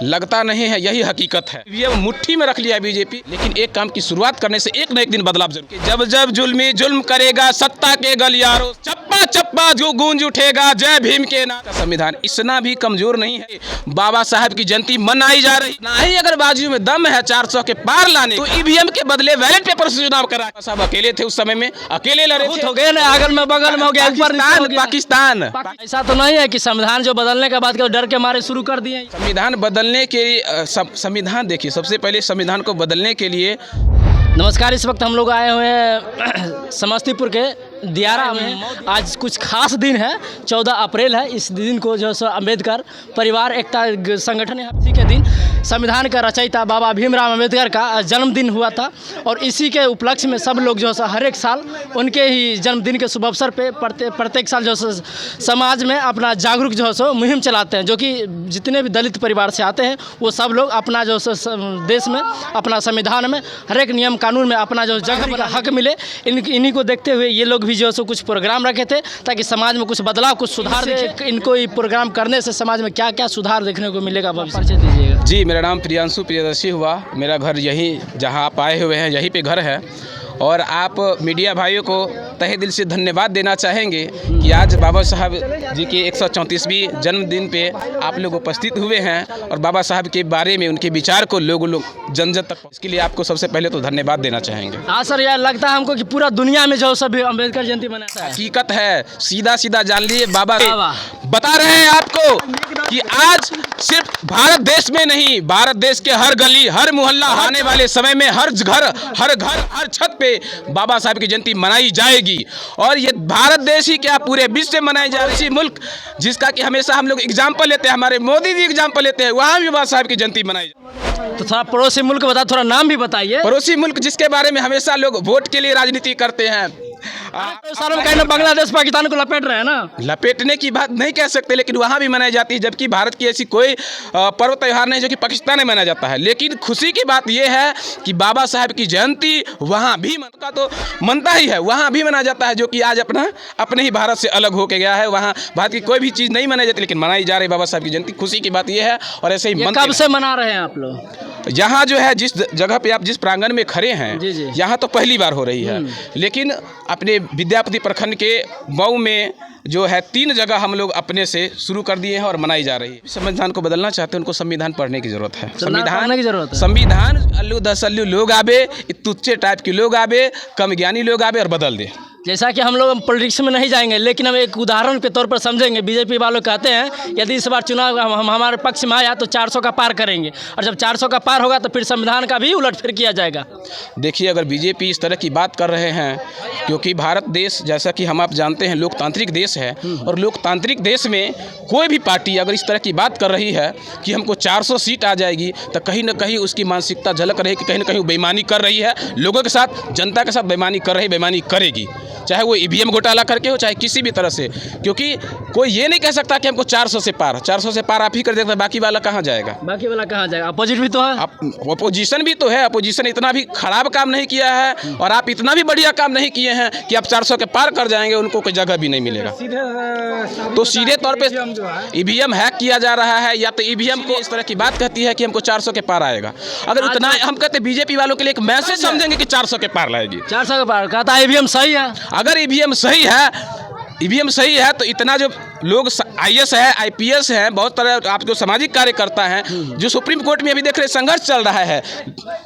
लगता नहीं है, यही हकीकत है। ये मुट्ठी में रख लिया बीजेपी, लेकिन एक काम की शुरुआत करने से एक न एक दिन बदलाव जरूर। जब जब जुल्मी जुल्म करेगा सत्ता के गलियारों, चप्पा चप्पा जो गूंज उठेगा जय भीम के नाम। संविधान इतना भी कमजोर नहीं है। बाबा साहब की जयंती मनाई जा रही, ना ही अगर बाजू में दम है 400 के पार लाने, तो ईवीएम के बदले बैलेट पेपर से चुनाव करा। साहब अकेले थे उस समय में, अकेले लड़े थे। हो गए ना, अगल में बगल में हो गया, पाकिस्तान। ऐसा तो नहीं है कि संविधान जो बदलने के बाद डर के मारे शुरू कर दिए। संविधान बदलने के संविधान देखिए, सबसे पहले संविधान को बदलने के लिए। नमस्कार, इस वक्त हम लोग आए हुए हैं समस्तीपुर के दियारा में। आज कुछ खास दिन है, 14 अप्रैल है। इस दिन को जो है अम्बेडकर परिवार एकता संगठन है, इसी के दिन संविधान का रचयिता बाबा भीमराव अम्बेडकर का जन्मदिन हुआ था। और इसी के उपलक्ष्य में सब लोग जो है हर एक साल उनके ही जन्मदिन के शुभ अवसर पे प्रत्येक साल जो है समाज में अपना जागरूक जो है मुहिम चलाते हैं, जो कि जितने भी दलित परिवार से आते हैं वो सब लोग अपना जो देश में अपना संविधान में हर एक नियम कानून में अपना जो जगह का हक मिले, इन्हीं को देखते हुए ये लोग भी जो है कुछ प्रोग्राम रखे थे ताकि समाज में कुछ बदलाव, कुछ सुधार देखें। इनको ये प्रोग्राम करने से समाज में क्या क्या सुधार देखने को मिलेगा, परिचय दीजिएगा। जी, मेरा नाम प्रियांशु प्रियदर्शी हुआ। मेरा घर यहीं जहां आप आए हुए हैं यहीं पे घर है। और आप मीडिया भाइयों को तहे दिल से धन्यवाद देना चाहेंगे कि आज बाबा साहब जी के 134वीं जन्मदिन पे आप लोग उपस्थित हुए हैं और बाबा साहब के बारे में उनके विचार को लोग जन जन तक, इसके लिए आपको सबसे पहले तो धन्यवाद देना चाहेंगे। हाँ सर, यह लगता है हमको कि पूरा दुनिया में जो सभी अम्बेडकर जयंती मनाता है। हकीकत है, सीधा सीधा जान लीजिए। बाबा बता रहे हैं आपको कि आज सिर्फ भारत देश में नहीं, भारत देश के हर गली हर मोहल्ला, आने वाले समय में हर घर हर छत पे बाबा साहब की जयंती मनाई जाएगी। और ये भारत देश ही क्या, पूरे विश्व से मनाई जा रही मुल्क जिसका कि हमेशा हम लोग एग्जाम्पल लेते हैं, हमारे मोदी जी एग्जाम्पल लेते हैं, वहाँ भी बाबा साहब की जयंती मनाई। तो थोड़ा पड़ोसी मुल्क बता, थोड़ा नाम भी बताइए। पड़ोसी मुल्क जिसके बारे में हमेशा लोग वोट के लिए राजनीति करते हैं। सालों कहना बांग्लादेश पाकिस्तान को लपेट रहे हैं ना। लपेटने की बात नहीं कह सकते, लेकिन वहाँ भी मनाई जाती है, जबकि भारत की ऐसी कोई पर्व त्यौहार नहीं जो कि पाकिस्तान में मनाया जाता है। लेकिन खुशी की बात यह है कि बाबा साहब की जयंती वहाँ भी का तो मनता ही है, वहाँ भी मनाया जाता है, जो कि आज अपने ही भारत से अलग होके गया है। वहाँ भारत की कोई भी चीज़ नहीं मनाई जाती, लेकिन मनाई जा रही बाबा साहब की जयंती। खुशी की बात यह है। और ऐसे ही कब से मना रहे हैं आप लोग? यहाँ जो है, जिस जगह पे आप जिस प्रांगण में खड़े हैं, यहाँ तो पहली बार हो रही है, लेकिन अपने विद्यापति प्रखंड के मऊ में जो है 3 जगह हम लोग अपने से शुरू कर दिए हैं और मनाई जा रही है। संविधान को बदलना चाहते हैं, उनको संविधान पढ़ने की जरूरत है। संविधान अल्लू दसल्लू लोग आवे, तुच्चे टाइप के लोग आवे, कम ज्ञानी लोग आवे और बदल दे। जैसा कि हम लोग पॉलिटिक्स में नहीं जाएंगे, लेकिन हम एक उदाहरण के तौर पर समझेंगे। बीजेपी वालों कहते हैं यदि इस बार चुनाव हम हमारे पक्ष में आया तो 400 का पार करेंगे, और जब 400 का पार होगा तो फिर संविधान का भी उलटफेर किया जाएगा। देखिए, अगर बीजेपी इस तरह की बात कर रहे हैं, क्योंकि भारत देश जैसा कि आप जानते हैं लोकतांत्रिक देश है, और लोकतांत्रिक देश में कोई भी पार्टी अगर इस तरह की बात कर रही है कि हमको 400 सीट आ जाएगी, तो कहीं ना कहीं उसकी मानसिकता झलक रही है कि कहीं ना कहीं वो बेईमानी कर रही है, लोगों के साथ, जनता के साथ बेईमानी कर रही, बेईमानी करेगी, चाहे वो ईवीएम घोटाला करके हो, चाहे किसी भी तरह से। क्योंकि कोई ये नहीं कह सकता कि हमको 400 से पार आप ही कर देते, बाकी वाला कहाँ जाएगा? अपोजिट भी तो है, अपोजिशन भी तो है। अपोजिशन इतना भी खराब काम नहीं किया है और आप इतना भी बढ़िया काम नहीं किए हैं कि आप 400 के पार कर जाएंगे, उनको कोई जगह भी नहीं मिलेगा। तो सीधे तौर पे ईवीएम हैक किया जा रहा है, या तो ईवीएम को इस तरह की बात कहती है कि हमको 400 के पार आएगा। अगर उतना हम कहते बीजेपी वालों के लिए एक मैसेज समझेंगे कि 400 के पार लाएगी। 400 के पार कहता ईवीएम सही है। अगर ईवीएम सही है तो इतना जो लोग आईएएस है, आईपीएस है, बहुत तरह आप जो सामाजिक कार्यकर्ता हैं, जो सुप्रीम कोर्ट में अभी देख रहे संघर्ष चल रहा है,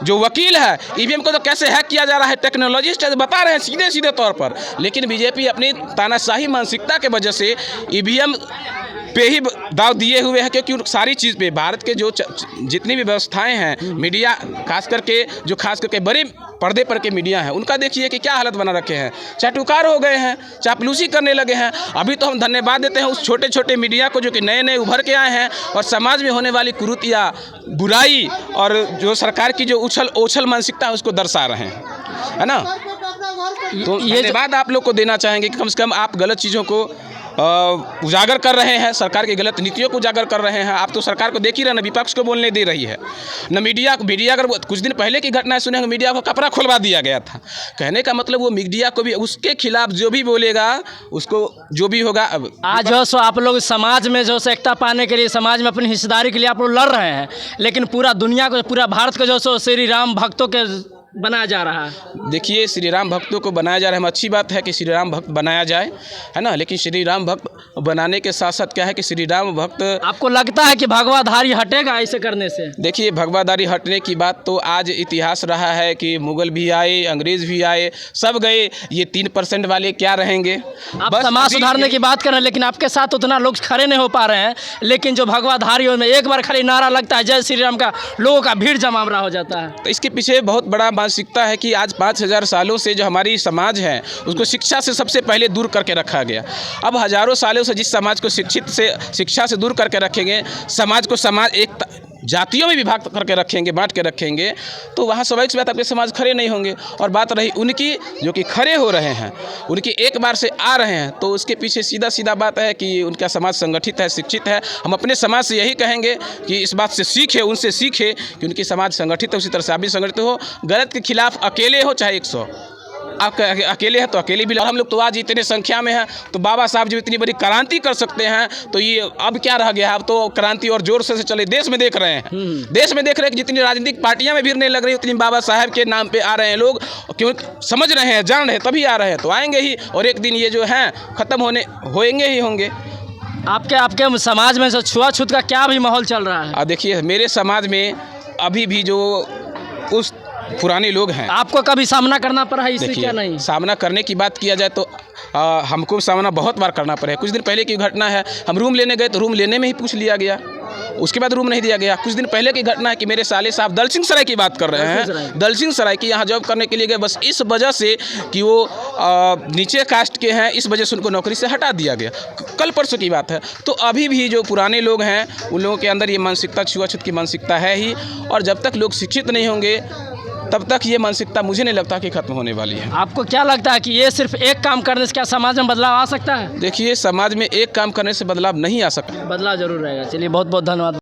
जो वकील है, ईवीएम को तो कैसे हैक किया जा रहा है, टेक्नोलॉजिस्ट बता रहे हैं सीधे तौर पर। लेकिन बीजेपी अपनी तानाशाही मानसिकता के वजह से ईवीएम पे ही दाव दिए हुए हैं, क्योंकि सारी चीज़ पे भारत के जो जितनी भी व्यवस्थाएं हैं, मीडिया खास करके बड़े पर्दे पर के मीडिया हैं, उनका देखिए कि क्या हालत बना रखे हैं। चाटुकार हो गए हैं, चापलूसी करने लगे हैं। अभी तो हम धन्यवाद देते हैं उस छोटे छोटे मीडिया को जो कि नए नए उभर के आए हैं और समाज में होने वाली कुरीतियाँ, बुराई और जो सरकार की जो उछल मानसिकता है उसको दर्शा रहे हैं, है ना। तो ये धन्यवाद आप लोग को देना चाहेंगे कि कम से कम आप गलत चीज़ों को उजागर कर रहे हैं, सरकार की गलत नीतियों को उजागर कर रहे हैं। आप तो सरकार को देख ही रहे हैं, विपक्ष को बोलने दे रही है न मीडिया अगर कुछ दिन पहले की घटनाएं सुने, मीडिया को कपड़ा खुलवा दिया गया था। कहने का मतलब वो मीडिया को भी उसके खिलाफ जो भी बोलेगा उसको जो भी होगा। अब आज जो सो आप लोग समाज में जो सो एकता पाने के लिए, समाज में अपनी हिस्सेदारी के लिए आप लोग लड़ रहे हैं, लेकिन पूरा दुनिया को, पूरा भारत को जो सो श्री राम भक्तों के बनाया जा रहा है। देखिए, श्री राम भक्तों को बनाया जा रहा है, हम अच्छी बात है कि श्री राम भक्त बनाया जाए, है ना। लेकिन श्री राम भक्त बनाने के साथ साथ क्या है कि श्री राम भक्त, आपको लगता है कि भगवाधारी हटेगा ऐसे करने से? देखिए, भगवाधारी हटने की बात तो आज इतिहास रहा है कि मुगल भी आए, अंग्रेज भी आए, सब गए, ये 3% वाले क्या रहेंगे। आप समाज सुधारने की बात कर रहे हैं, लेकिन आपके साथ उतना लोग खड़े नहीं हो पा रहे हैं। लेकिन जो भगवाधारियों में एक बार खाली नारा लगता है जय श्री राम का, लोगों का भीड़ जमावड़ा हो जाता है। तो इसके पीछे बहुत बड़ा मानसिकता है कि आज 5000 सालों से जो हमारी समाज है उसको शिक्षा से सबसे पहले दूर करके रखा गया। अब हजारों सालों से जिस समाज को शिक्षा से दूर करके रखेंगे, समाज को एक जातियों में विभाग करके रखेंगे, बांट के रखेंगे, तो वहाँ स्वाभाविक सी बात आपके समाज खड़े नहीं होंगे। और बात रही उनकी जो कि खड़े हो रहे हैं, उनकी एक बार से आ रहे हैं, तो उसके पीछे सीधा बात है कि उनका समाज संगठित है, शिक्षित है। हम अपने समाज से यही कहेंगे कि इस बात से सीखे, उनसे सीखे कि उनकी समाज संगठित है, उसी तरह से आप भी संगठित हो। गलत के खिलाफ अकेले हो चाहे 100, आप अकेले हैं तो अकेले भी। हम लोग तो आज इतने संख्या में हैं, तो बाबा साहब जो इतनी बड़ी क्रांति कर सकते हैं, तो ये अब क्या रह गया। अब तो क्रांति और जोर से चले। देश में देख रहे हैं, देश में देख रहे हैं कि जितनी राजनीतिक पार्टियां में भीड़ नहीं लग रही, उतनी बाबा साहब के नाम पे आ रहे हैं लोग। क्यों समझ रहे हैं, जान रहे हैं, तभी आ रहे हैं। तो आएंगे ही, और एक दिन ये जो हैं ख़त्म होएंगे ही होंगे। आपके समाज में जो छुआछूत का क्या भी माहौल चल रहा है? देखिए, मेरे समाज में अभी भी जो उस पुराने लोग हैं, आपको कभी सामना करना पड़ा है इससे? क्या नहीं सामना करने की बात किया जाए तो हमको सामना बहुत बार करना पड़ा है। कुछ दिन पहले की घटना है, हम रूम लेने गए तो रूम लेने में ही पूछ लिया गया, उसके बाद रूम नहीं दिया गया। कुछ दिन पहले की घटना है कि मेरे साले साहब दलसिंह सराय की बात कर रहे हैं, दलसिंह सराय की यहाँ जॉब करने के लिए गए, बस इस वजह से कि वो नीचे कास्ट के हैं, इस वजह से उनको नौकरी से हटा दिया गया। कल परसों की बात है। तो अभी भी जो पुराने लोग हैं उन लोगों के अंदर ये मानसिकता, छुआछूत की मानसिकता है ही। और जब तक लोग शिक्षित नहीं होंगे तब तक ये मानसिकता मुझे नहीं लगता कि खत्म होने वाली है। आपको क्या लगता है कि ये सिर्फ एक काम करने से क्या समाज में बदलाव आ सकता है? देखिए, समाज में एक काम करने से बदलाव नहीं आ सकता, बदलाव जरूर रहेगा। चलिए, बहुत बहुत धन्यवाद।